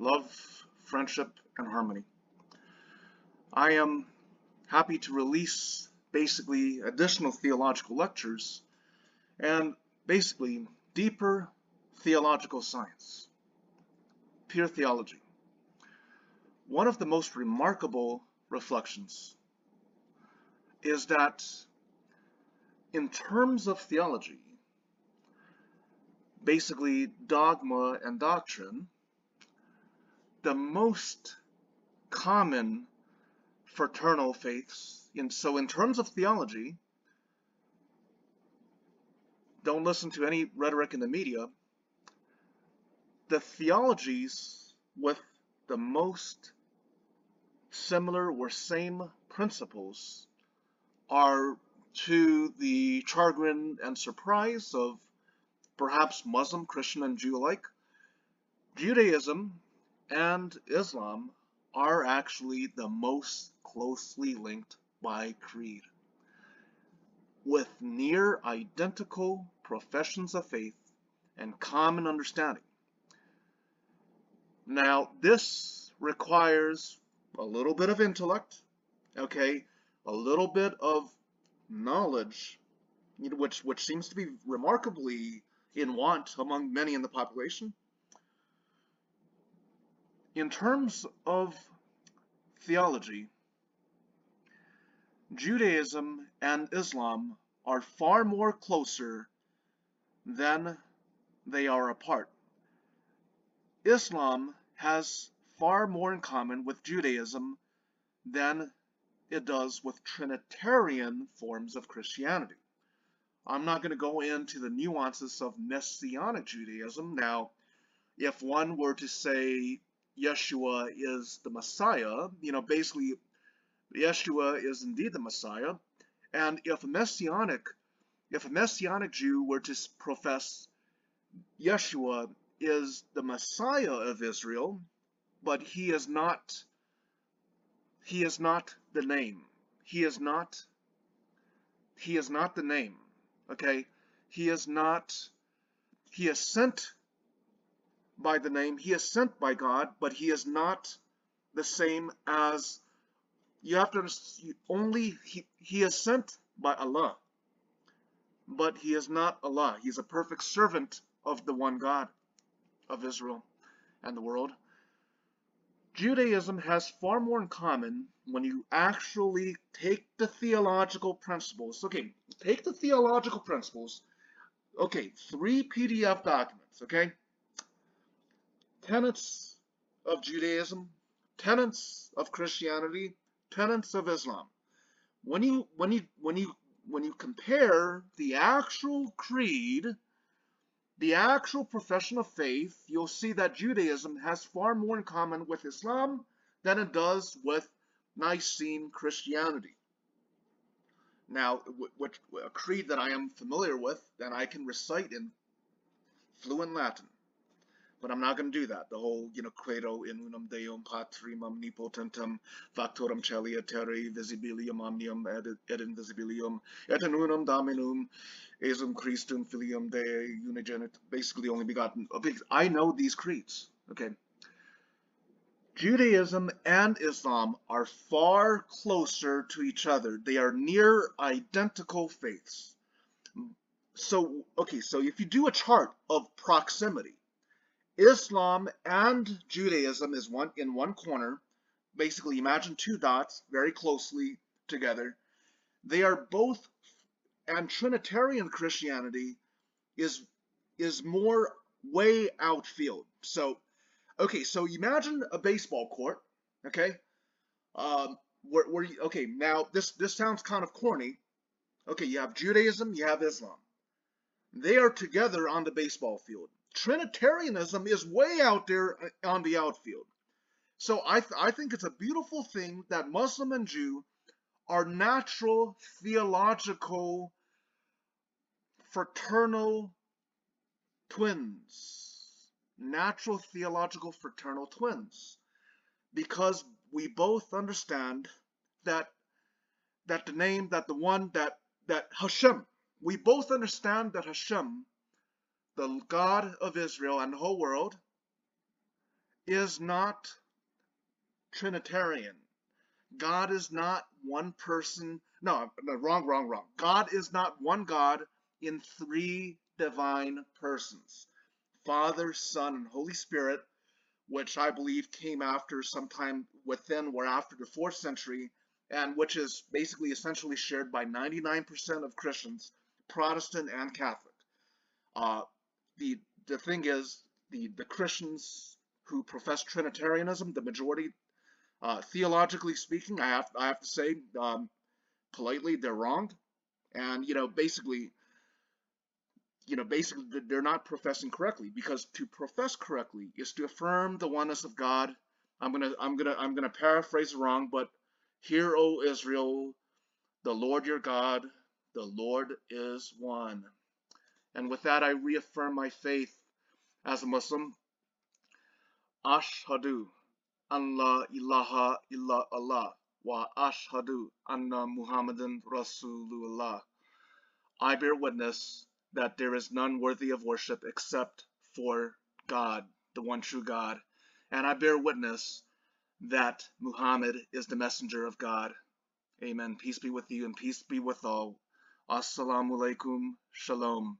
love, friendship, and harmony. I am happy to release basically additional theological lectures and basically deeper theological science, pure theology. One of the most remarkable reflections is that in terms of theology, basically dogma and doctrine, the most common fraternal faiths, so in terms of theology, don't listen to any rhetoric in the media, the theologies with the most similar or same principles are, to the chagrin and surprise of perhaps Muslim, Christian, and Jew alike, Judaism and Islam are actually the most closely linked by creed, with near identical professions of faith and common understanding. Now, this requires a little bit of intellect, okay, a little bit of knowledge, which seems to be remarkably in want among many in the population. In terms of theology, Judaism and Islam are far more closer than they are apart. Islam has far more in common with Judaism than it does with Trinitarian forms of Christianity. I'm not going to go into the nuances of Messianic Judaism. Now, if one were to say Yeshua is the Messiah, basically Yeshua is indeed the Messiah, and if a Messianic Jew were to profess Yeshua is the Messiah of Israel, but he is not the name. He is not the name. Okay? He is sent by the name. He is sent by God, but he is not the same as, you have to understand, he is sent by Allah, but he is not Allah. He is a perfect servant of the one God of Israel and the world. Judaism has far more in common when you actually take the theological principles. Okay, take the theological principles. Okay, 3 PDF documents, okay? Tenets of Judaism, tenets of Christianity, tenets of Islam. When you compare the actual creed, the actual profession of faith, you'll see that Judaism has far more in common with Islam than it does with Nicene Christianity. Now, a creed that I am familiar with, and I can recite in fluent Latin, but I'm not going to do that. The whole, Credo in unum Deum Patrim omnipotentem factorum caeli et terrae visibilium omnium et invisibilium et in unum Dominum Jesum Christum filium Dei unigenit, basically only begotten. I know these creeds, okay? Judaism and Islam are far closer to each other. They are near identical faiths. So if you do a chart of proximity, Islam and Judaism is in one corner. Basically, imagine 2 dots very closely together. They are both, and Trinitarian Christianity is more way outfield. So imagine a baseball court, okay? Now this sounds kind of corny. Okay, you have Judaism, you have Islam. They are together on the baseball field. Trinitarianism is way out there on the outfield. So I think it's a beautiful thing that Muslim and Jew are natural theological fraternal twins. Natural theological fraternal twins. Because we both understand that Hashem, we both understand that Hashem, the God of Israel and the whole world, is not Trinitarian. God is not one person. No, wrong. God is not one God in three divine persons. Father, Son, and Holy Spirit, which I believe came after sometime within or after the 4th century, and which is basically essentially shared by 99% of Christians, Protestant and Catholic. Uh, the thing is, the Christians who profess Trinitarianism, the majority, theologically speaking, I have to say, politely, they're wrong, and basically they're not professing correctly, because to profess correctly is to affirm the oneness of God. I'm gonna paraphrase wrong, but hear, O Israel, the Lord your God, the Lord is one. And with that, I reaffirm my faith as a Muslim. Ashhadu an la ilaha illa Allah wa ashhadu anna Muhammadan Rasulullah. I bear witness that there is none worthy of worship except for God, the one true God. And I bear witness that Muhammad is the messenger of God. Amen. Peace be with you and peace be with all. Assalamu alaikum. Shalom.